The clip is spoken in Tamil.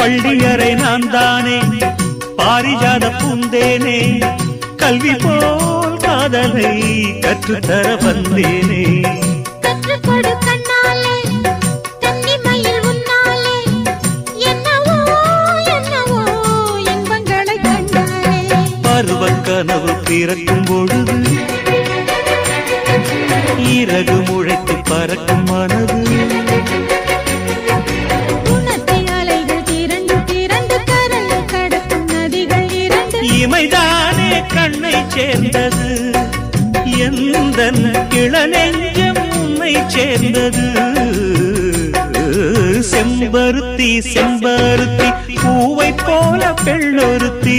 பள்ளியறை நான் தானே பாரிஜாத பூந்தேனே கல்வி போல் காதலை கற்றுத்தர வந்தேனே கற்றுக்கொடு கண்ணாலே தன்னிமையில் உன்னாலே என்னவோ என்னவோ இன்பங்களை கண்டாலே பருவக் கனவு பிறக்கும் பொழுது இறகு முளைத்து பறக்கும் மனது இமைதானே கண்ணை சேர்ந்தது எந்தன் இளநெஞ்சம் உன்னை சேர்ந்தது செம்பருத்தி செம்பருத்தி பூவை போல பெண்ணொருத்தி